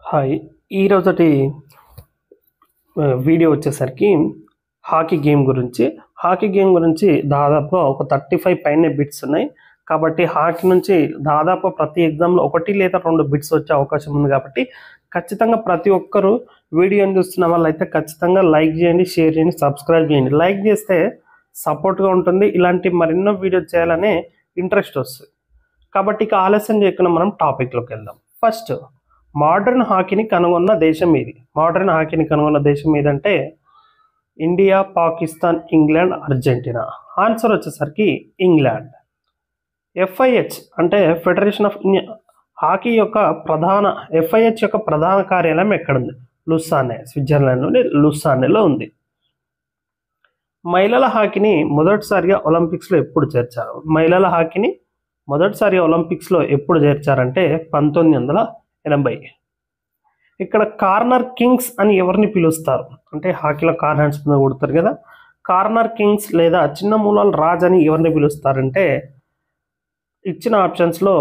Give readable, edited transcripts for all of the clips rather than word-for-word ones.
Hi ఈరోజటి video వచ్చేసరికి hockey game గురించి దాదాపు ఒక 35 పైనే బిట్స్ ఉన్నాయి. కాబట్టి హాకీ నుంచి దాదాపు ప్రతి ఎగ్జామ్లో 1 లేదా 2 బిట్స్ వచ్చే అవకాశం ఉంది. కాబట్టి ఖచ్చితంగా ప్రతి ఒక్కరు వీడియోని చూస్తున్న వాళ్ళైతే ఖచ్చితంగా లైక్ చేయండి, షేర్ చేయండి, సబ్స్క్రైబ్ చేయండి. లైక్ చేస్తే సపోర్ట్గా ఉంటుంది, ఇలాంటి మరెన్నో వీడియోస్ చేయాలనే ఇంట్రెస్ట్ వస్తుంది. కాబట్టి ఇక ఆలస్యం చేయకుండా మనం టాపిక్లోకి వెళ్దాం. ఫస్ట్, మోడర్న్ హాకీని కనుగొన్న దేశం ఏదంటే India, Pakistan, England, Argentina. Answer వచ్చేసరికి ఇంగ్లాండ్. FIH అంటే ఫెడరేషన్ ఆఫ్ ఇండియా హాకీ యొక్క FIH యొక్క ప్రధాన కార్యాలయం ఎక్కడుంది? లుసానే, స్విట్జర్లాండ్లోని లుసానేలో ఉంది. మహిళల హాకీని మొదటిసారిగా ఒలింపిక్స్లో ఎప్పుడు చేర్చారంటే 1980. ఇక్కడ కార్నర్ కింగ్స్ అని ఎవరిని పిలుస్తారు అంటే హాకీలో కార్నర్స్ మీద కొడతారు కదా, కార్నర్ కింగ్స్ లేదా చిన్న మూలాల రాజ్ అని ఎవరిని పిలుస్తారంటే ఇచ్చిన ఆప్షన్స్లో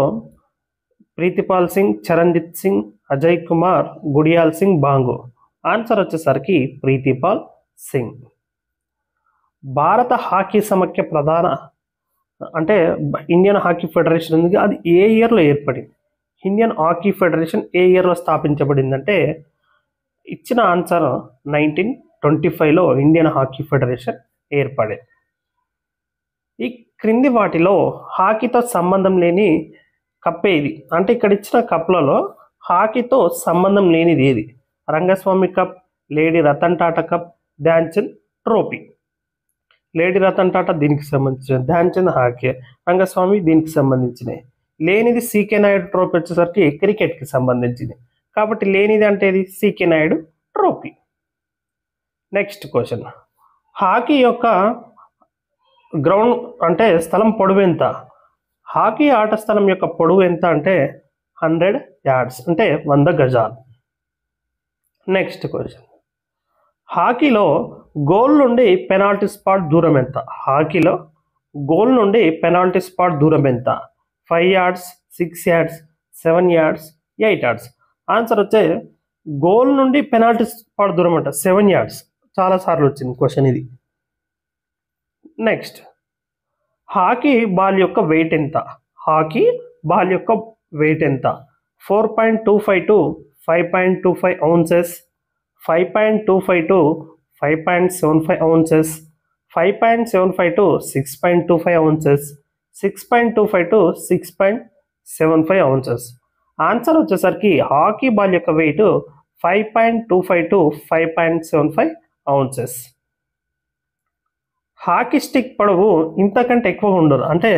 ప్రీతిపాల్ సింగ్, చరణ్జిత్ సింగ్, అజయ్ కుమార్, గుడియాల్ సింగ్, బాంగు. ఆన్సర్ వచ్చేసరికి ప్రీతిపాల్ సింగ్. భారత హాకీ సమాఖ్య అంటే ఇండియన్ హాకీ ఫెడరేషన్ ఉంది, అది ఏ ఇయర్లో ఏర్పడింది? ఇండియన్ హాకీ ఫెడరేషన్ ఏ ఇయర్లో స్థాపించబడిందంటే ఇచ్చిన ఆన్సర్ 1925లో ఇండియన్ హాకీ ఫెడరేషన్ ఏర్పడింది. ఈ క్రింది వాటిలో హాకీతో సంబంధం లేని కప్ ఏది? అంటే ఇక్కడ ఇచ్చిన కప్లలో హాకీతో సంబంధం లేనిది ఏది? Rangaswamy cup, lady Ratan Tata cup, Dhyan Chand trophy. Lady Ratan Tata దీనికి సంబంధించిన, ధ్యాన్ చంద్ హాకీ, రంగస్వామి దీనికి సంబంధించినవి. లేనిది సికే నాయుడు ట్రోఫీ వచ్చేసరికి క్రికెట్కి సంబంధించింది. కాబట్టి లేనిది అంటే ఇది CK Naidu trophy. Next question, hockey యొక్క గ్రౌండ్ అంటే స్థలం పొడవు ఎంత? హాకీ ఆట స్థలం యొక్క పొడవు ఎంత అంటే 100 yards అంటే 100 గజాలు. నెక్స్ట్ క్వశ్చన్, హాకీలో గోల్ నుండి పెనాల్టీ స్పాట్ దూరం ఎంత? 5 yards, 6 yards, 7 yards, 8 yards. Answer వచ్చే గోల్ నుండి పెనాల్టీ స్పాట్ దూరం అంట 7 yards. చాలాసార్లు వచ్చింది క్వశ్చన్ ఇది. నెక్స్ట్, హాకీ బాల్ యొక్క వెయిట్ ఎంత? 4.25 to 5.25 ounces, 5.25 to 5.75 ounces, 5.75 to 6.25 ounces, 6.25 to 6.75 ounces. Answer వచ్చేసరికి హాకీ బాల్ యొక్క weight 5.25 to 5.75 ounces. Hockey stick పొడవు ఇంతకంటే ఎక్కువ ఉండదు. అంటే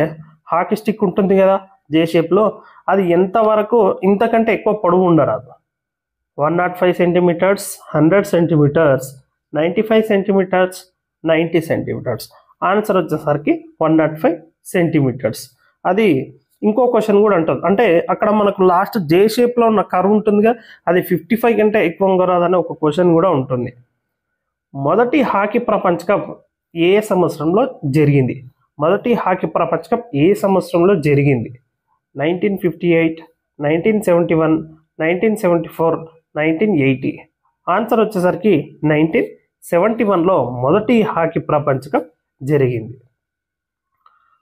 హాకీ స్టిక్ ఉంటుంది కదా జే షేప్లో, అది ఎంతవరకు ఇంతకంటే ఎక్కువ పొడవు ఉండరాదు. 105 centimeters, 100 centimeters, 95 centimeters, 90 centimeters. Answer వచ్చేసరికి 105 centimeters. అది ఇంకో క్వశ్చన్ కూడా ఉంటుంది, అంటే అక్కడ మనకు లాస్ట్ జే షేప్లో ఉన్న కర్వ్ ఉంటుందిగా, అది 55 కంటే ఎక్కువ రాదని ఒక క్వశ్చన్ కూడా ఉంటుంది. మొదటి హాకీ ప్రపంచ కప్ ఏ సంవత్సరంలో జరిగింది? 1958, 1971, 1974, 1980. ఆన్సర్ వచ్చేసరికి 1971లో మొదటి హాకీ ప్రపంచ కప్ జరిగింది.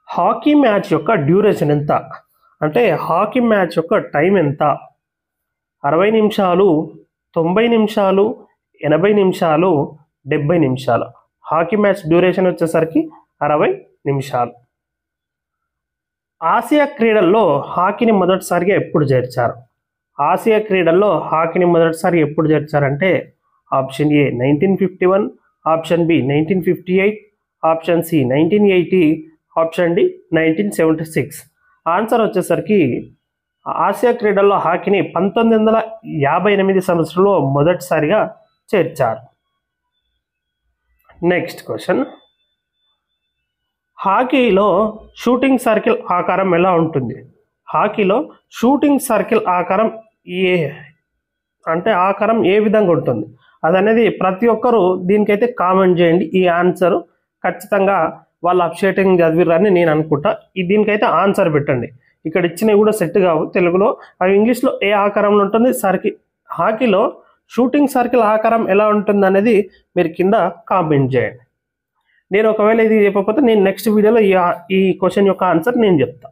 హాకీ మ్యాచ్ యొక్క డ్యూరేషన్ ఎంత? అంటే హాకీ మ్యాచ్ యొక్క టైం ఎంత? 60 నిమిషాలు, 90 నిమిషాలు, 80 నిమిషాలు, 70 నిమిషాలు. హాకీ మ్యాచ్ డ్యూరేషన్ వచ్చేసరికి 60 నిమిషాలు. ఆసియా క్రీడల్లో హాకీని మొదటిసారిగా ఎప్పుడు చేర్చారంటే option A 1951, option B 1958, option C 1980, option D 1976. Answer వచ్చేసరికి ఆసియా క్రీడల్లో హాకీని 1958 సంవత్సరంలో మొదటిసారిగా చేర్చారు. నెక్స్ట్ క్వశ్చన్, హాకీలో షూటింగ్ సర్కిల్ ఆకారం ఎలా ఉంటుంది? హాకీలో షూటింగ్ సర్కిల్ ఆకారం ఆకారం ఏ విధంగా ఉంటుంది అదనేది ప్రతి ఒక్కరు దీనికైతే కామెంట్ చేయండి. ఈ ఆన్సర్ ఖచ్చితంగా వాళ్ళు అప్షేటింగ్ చదివిరని నేను అనుకుంటా. దీనికైతే ఆన్సర్ పెట్టండి. ఇక్కడ ఇచ్చినవి కూడా సెట్ కావు తెలుగులో, అవి ఇంగ్లీష్లో ఏ ఆకారంలో ఉంటుంది హాకీలో షూటింగ్ సర్కిల్ ఆకారం ఎలా ఉంటుంది అనేది మీరు కింద కామెంట్ చేయండి. నేను ఒకవేళ ఇది చెప్పకపోతే నేను నెక్స్ట్ వీడియోలో ఈ క్వశ్చన్ యొక్క ఆన్సర్ నేను చెప్తా.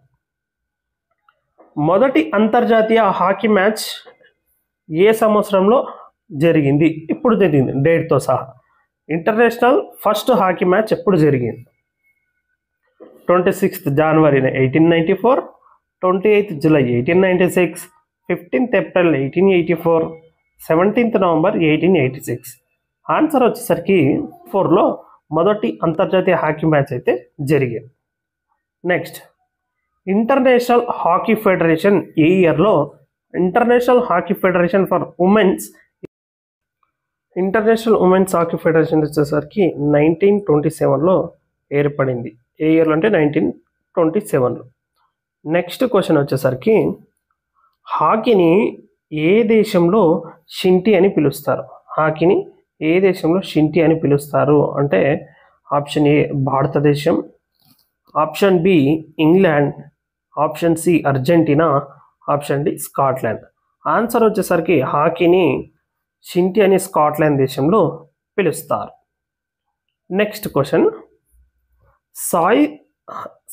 మొదటి అంతర్జాతీయ హాకీ మ్యాచ్ ఏ సంవత్సరంలో జరిగింది? ఇప్పుడు జరిగింది డేట్తో సహా. ఇంటర్నేషనల్ ఫస్ట్ హాకీ మ్యాచ్ ఎప్పుడు జరిగింది? 26th January 1894, 28th July 1896, 15th April 1884, 17th November 1886. Answer వచ్చేసరికి 4లో మొదటి అంతర్జాతీయ హాకీ మ్యాచ్ అయితే జరిగింది. నెక్స్ట్, ఇంటర్నేషనల్ హాకీ ఫెడరేషన్ ఏ ఇయర్లో international hockey federation for women's international women's hockey federation వచ్చేసరికి 1927లో ఏర్పడింది. ఏ ఇయర్లో అంటే 1927లో. నెక్స్ట్ క్వశ్చన్ వచ్చేసరికి హాకీని ఏ దేశంలో షింటి అని పిలుస్తారు? హాకీని ఏ దేశంలో షింటి అని పిలుస్తారు అంటే ఆప్షన్ ఏ భారతదేశం, option B England, option C Argentina, option D Scotland. Answer వచ్చేసరికి హాకీని షింటి అని స్కాట్లాండ్ దేశంలో పిలుస్తారు. Next question, SAI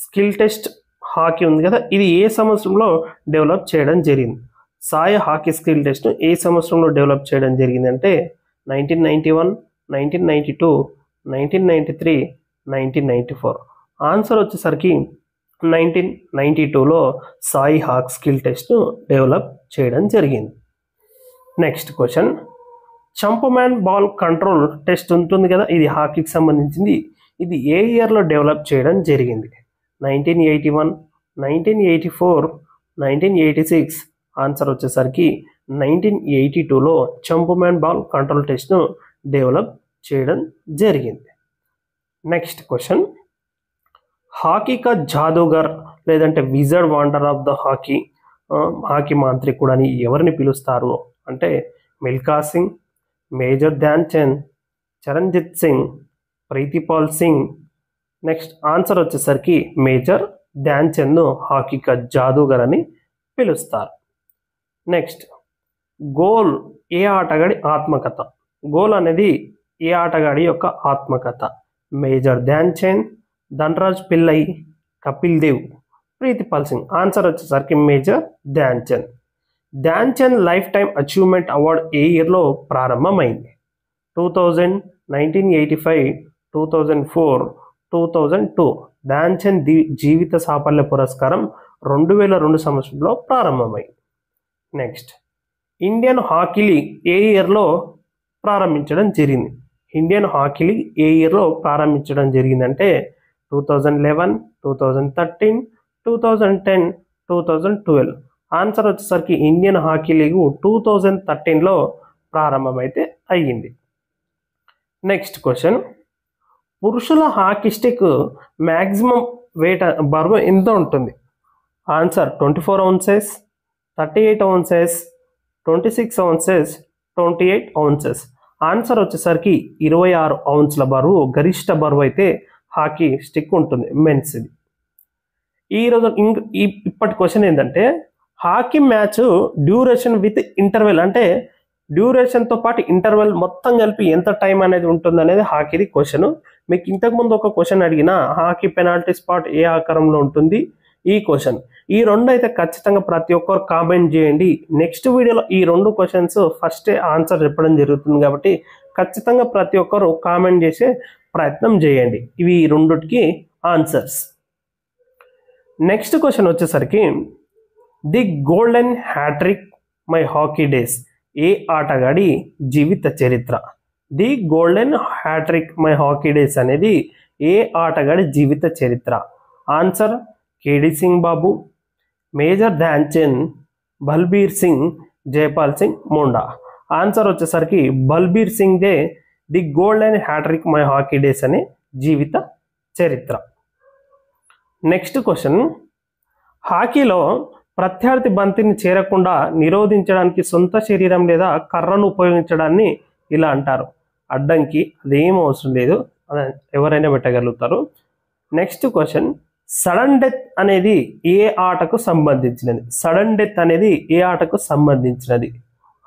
skill test hockey ఉంది కదా, ఇది ఏ సంవత్సరంలో డెవలప్ చేయడం జరిగింది? సాయి హాకీ స్కిల్ టెస్ట్ ఏ సంవత్సరంలో డెవలప్ చేయడం జరిగింది అంటే 1991, 1992, 1993, 1994. ఆన్సర్ వచ్చేసరికి 1992లో SAI hawk skill test develop చేయడం జరిగింది. నెక్స్ట్ క్వశ్చన్, చంపమ్యాన్ బాల్ కంట్రోల్ టెస్ట్ ఉంటుంది కదా, ఇది హాకీకి సంబంధించింది. ఇది ఏ ఇయర్లో డెవలప్ చేయడం జరిగింది? 1981, 1984, 1986. ఆన్సర్ వచ్చేసరికి 1982లో చంపమ్యాన్ బాల్ కంట్రోల్ టెస్ట్ను డెవలప్ చేయడం జరిగింది. నెక్స్ట్ క్వశ్చన్, హాకీ కా జాదూగర్ లేదంటే wizard wonder of the hockey మాంత్రికుడు అని ఎవరిని పిలుస్తారు అంటే Milkha Singh, major Dhyan Chand, Charanjit Singh, Preetipal Singh. Next answer వచ్చేసరికి మేజర్ ధ్యాన్ చంద్ను హాకీ కా జాదూగర్ అని పిలుస్తారు. నెక్స్ట్, గోల్ ఏ ఆటగాడి ఆత్మకథ? గోల్ అనేది ఏ ఆటగాడి యొక్క ఆత్మకథ? మేజర్ ధ్యాన్ చంద్, ధనరాజ్ పిల్లై, కపిల్ దేవ్, ప్రీతిపాల్ సింగ్. ఆన్సర్ వచ్చేసరికి major Dhyan Chand. Dhyan Chand lifetime achievement award ఏ ఇయర్లో ప్రారంభమైంది? 2000, 1985, 2004, 2002. ధ్యాన్ చంద్ జీవిత సాఫల్య పురస్కారం 2002 సంవత్సరంలో ప్రారంభమైంది. నెక్స్ట్, ఇండియన్ హాకీ లీగ్ ఏ ఇయర్లో ప్రారంభించడం జరిగింది? ఇండియన్ హాకీ లీగ్ ఏ ఇయర్లో ప్రారంభించడం జరిగిందంటే 2011, 2013, 2010, 2012. ఆన్సర్ వచ్చేసరికి ఇండియన్ హాకీ లీగ్ 2013లో ప్రారంభమైతే అయ్యింది. నెక్స్ట్ క్వశ్చన్, పురుషుల హాకీ స్టిక్ మ్యాక్సిమం వెయిట్ బరువు ఎంత ఉంటుంది? Answer 24 ounces, 38 ounces, 26 ounces, 28 ounces. Answer వచ్చేసరికి 26 ounces బరువు గరిష్ట బరువు అయితే హాకీ స్టిక్ ఉంటుంది మెన్స్ది. ఈరోజు ఇప్పటి క్వశ్చన్ ఏంటంటే hockey match duration with interval అంటే డ్యూరేషన్తో పాటు ఇంటర్వెల్ మొత్తం కలిపి ఎంత టైం అనేది ఉంటుంది అనేది హాకీది క్వశ్చన్. మీకు ఇంతకుముందు ఒక క్వశ్చన్ అడిగిన హాకీ పెనాల్టీ స్పాట్ ఏ ఆకారంలో ఉంటుంది ఈ క్వశ్చన్. ఈ రెండు అయితే ఖచ్చితంగా ప్రతి ఒక్కరు కామెంట్ చేయండి. నెక్స్ట్ వీడియోలో ఈ రెండు క్వశ్చన్స్ ఫస్టే ఆన్సర్ చెప్పడం జరుగుతుంది కాబట్టి ఖచ్చితంగా ప్రతి ఒక్కరు కామెంట్ చేసే ప్రయత్నం చేయండి. ఇవి ఈ రెండుకి ఆన్సర్స్. నెక్స్ట్ క్వశ్చన్ వచ్చేసరికి the golden hattrick my hockey days ఏ ఆటగాడి జీవిత చరిత్ర? The golden hattrick my hockey days అనేది ఏ ఆటగాడి జీవిత చరిత్ర? Answer KD Singh Babu, major Dhyan Chand, Balbir Singh, Jaipal Singh Munda. Answer వచ్చేసరికి బల్బీర్ సింగ్ దే the golden hattrick my hockey days అనే జీవిత చరిత్ర. నెక్స్ట్ క్వశ్చన్, హాకీలో ప్రత్యర్థి బంతిని చేరకుండా నిరోధించడానికి సొంత శరీరం లేదా కర్రను ఉపయోగించడాన్ని ఇలా అంటారు. అడ్డంకి, అదేం అవసరం లేదు, ఎవరైనా పెట్టగలుగుతారు. నెక్స్ట్ క్వశ్చన్, సడన్ డెత్ అనేది ఏ ఆటకు సంబంధించినది? సడన్ డెత్ అనేది ఏ ఆటకు సంబంధించినది?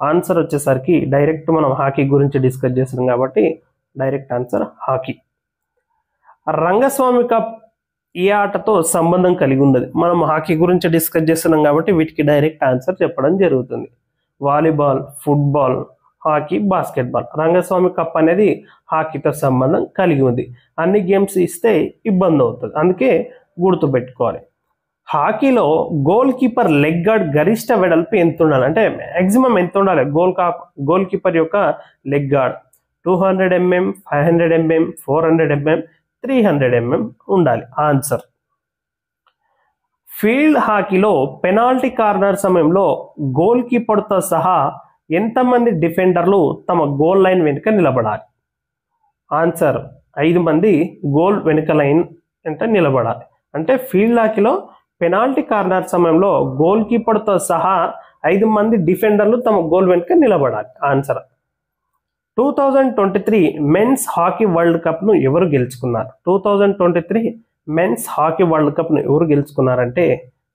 ఆన్సర్ వచ్చేసరికి డైరెక్ట్ మనం హాకీ గురించి డిస్కస్ చేస్తున్నాం కాబట్టి direct answer hockey. Rangaswamy cup ఏ ఆటతో సంబంధం కలిగి ఉన్నది? మనం హాకీ గురించి డిస్కస్ చేస్తున్నాం కాబట్టి వీటికి డైరెక్ట్ ఆన్సర్ చెప్పడం జరుగుతుంది. Volleyball, football, hockey, basketball. Rangaswamy cup అనేది హాకీతో సంబంధం కలిగి ఉంది. అన్ని గేమ్స్ ఇస్తే ఇబ్బంది అవుతుంది, అందుకే గుర్తుపెట్టుకోవాలి. హాకీలో గోల్ కీపర్ లెగ్ గార్డ్ గరిష్ట వెడల్పు ఎంత ఉండాలి అంటే మ్యాక్సిమం ఎంత ఉండాలి? గోల్ కీపర్ యొక్క leg guard 200 mm, 500 mm, 400 mm, 300 mm ఉండాలి. ఆన్సర్. ఫీల్డ్ హాకీలో పెనాల్టీ కార్నర్ సమయంలో గోల్ కీపర్తో సహా ఎంతమంది డిఫెండర్లు తమ గోల్ లైన్ వెనుక నిలబడాలి? ఆన్సర్ 5 మంది గోల్ వెనుక లైన్ వెంట నిలబడాలి. అంటే ఫీల్డ్ హాకీలో పెనాల్టీ కార్నర్ సమయంలో గోల్ కీపర్తో సహా 5 మంది డిఫెండర్లు తమ గోల్ వెనుక నిలబడాలి. ఆన్సర్. 2023 మెన్స్ హాకీ వరల్డ్ కప్ను ఎవరు గెలుచుకున్నారు? 2023 మెన్స్ హాకీ వరల్డ్ కప్ను ఎవరు గెలుచుకున్నారంటే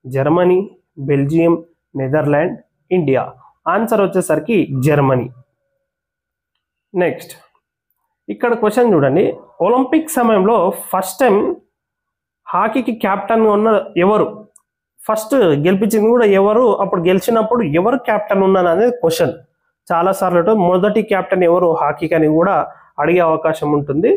Germany, Belgium, Netherland, India. Answer వచ్చేసరికి జర్మనీ. నెక్స్ట్ ఇక్కడ క్వశ్చన్ చూడండి. ఒలింపిక్ సమయంలో ఫస్ట్ టైం హాకీకి క్యాప్టెన్గా ఉన్న ఎవరు? ఫస్ట్ గెలిపించింది కూడా ఎవరు? అప్పుడు గెలిచినప్పుడు ఎవరు క్యాప్టెన్ ఉన్నారు అనేది క్వశ్చన్. చాలాసార్లు మొదటి క్యాప్టెన్ ఎవరు హాకీకి అని కూడా అడిగే అవకాశం ఉంటుంది.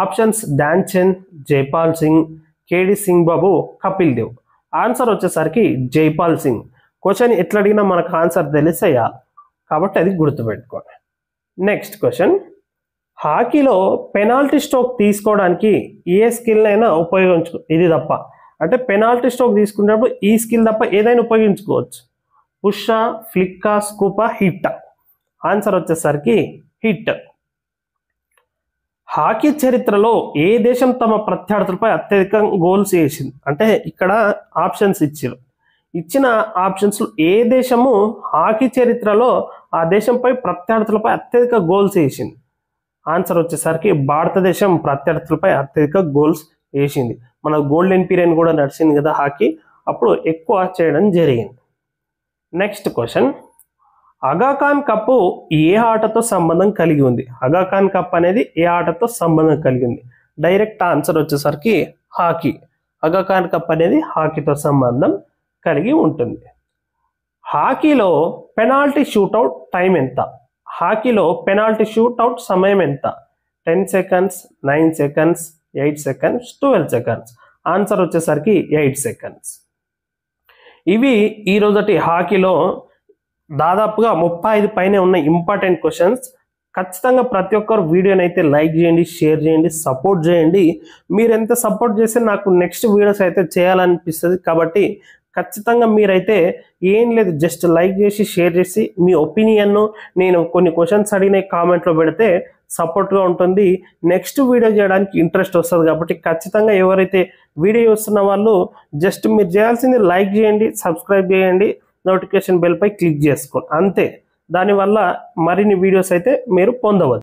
ఆప్షన్స్ ధ్యాన్ చంద్, జైపాల్ సింగ్, కేడి సింగ్ బాబు, కపిల్ దేవ్. ఆన్సర్ వచ్చేసరికి జైపాల్ సింగ్. క్వశ్చన్ ఎట్లా అడిగినా మనకు ఆన్సర్ తెలిసేయాలి కాబట్టి అది గుర్తుపెట్టుకోండి. Next question. హాకీలో పెనాల్టీ స్ట్రోక్ తీసుకోవడానికి ఏ స్కిల్ అయినా ఉపయోగించుకో, ఇది తప్ప. అంటే పెనాల్టీ స్ట్రోక్ తీసుకునేటప్పుడు ఈ స్కిల్ తప్ప ఏదైనా ఉపయోగించుకోవచ్చు. పుషా, ఫ్లిక్కా, స్కూపా, హిట్. ఆన్సర్ వచ్చేసరికి హిట్. హాకీ చరిత్రలో ఏ దేశం తమ ప్రత్యర్థులపై అత్యధిక గోల్స్ వేసింది? అంటే ఇక్కడ ఆప్షన్స్ ఇచ్చారు. ఇచ్చిన ఆప్షన్స్ ఏ దేశము హాకీ చరిత్రలో ఆ దేశంపై ప్రత్యర్థులపై అత్యధిక గోల్స్ వేసింది? ఆన్సర్ వచ్చేసరికి భారతదేశం ప్రత్యర్థులపై అత్యధిక గోల్స్ వేసింది. మన గోల్డెన్ పీరియడ్ కూడా నడిచింది కదా హాకీ, అప్పుడు ఎక్కువ చేయడం జరిగింది. Next question. అగాఖాన్ కప్ ఏ ఆటతో సంబంధం కలిగి ఉంది? అగాఖాన్ కప్ అనేది ఏ ఆటతో సంబంధం కలిగి ఉంది? డైరెక్ట్ ఆన్సర్ వచ్చేసరికి హాకీ. అగాఖాన్ కప్ అనేది హాకీతో సంబంధం కలిగి ఉంటుంది. హాకీలో పెనాల్టీ షూట్అవుట్ టైం ఎంత? హాకీలో పెనాల్టీ షూట్అవుట్ సమయం ఎంత? 10 seconds, 9 seconds, 8 seconds, 12 seconds. Answer వచ్చేసరికి 8 seconds. ఇవి ఈరోజటి హాకీలో దాదాపుగా 35 పైనే ఉన్న ఇంపార్టెంట్ క్వశ్చన్స్. ఖచ్చితంగా ప్రతి ఒక్కరు వీడియోని అయితే లైక్ చేయండి, షేర్ చేయండి, సపోర్ట్ చేయండి. మీరు ఎంత సపోర్ట్ చేస్తే నాకు నెక్స్ట్ వీడియోస్ అయితే చేయాలనిపిస్తుంది. కాబట్టి ఖచ్చితంగా మీరైతే ఏం లేదు, జస్ట్ లైక్ చేసి షేర్ చేసి మీ ఒపీనియన్ను నేను కొన్ని క్వశ్చన్స్ అడిగిన కామెంట్లో పెడితే సపోర్ట్గా ఉంటుంది. నెక్స్ట్ వీడియో చేయడానికి ఇంట్రెస్ట్ వస్తుంది. కాబట్టి ఖచ్చితంగా ఎవరైతే వీడియో చూస్తున్న వాళ్ళు జస్ట్ మీరు చేయాల్సింది లైక్ చేయండి, సబ్స్క్రైబ్ చేయండి, నోటిఫికేషన్ బెల్పై క్లిక్ చేసుకోండి, అంతే. దానివల్ల మరిన్ని వీడియోస్ అయితే మీరు పొందవచ్చు.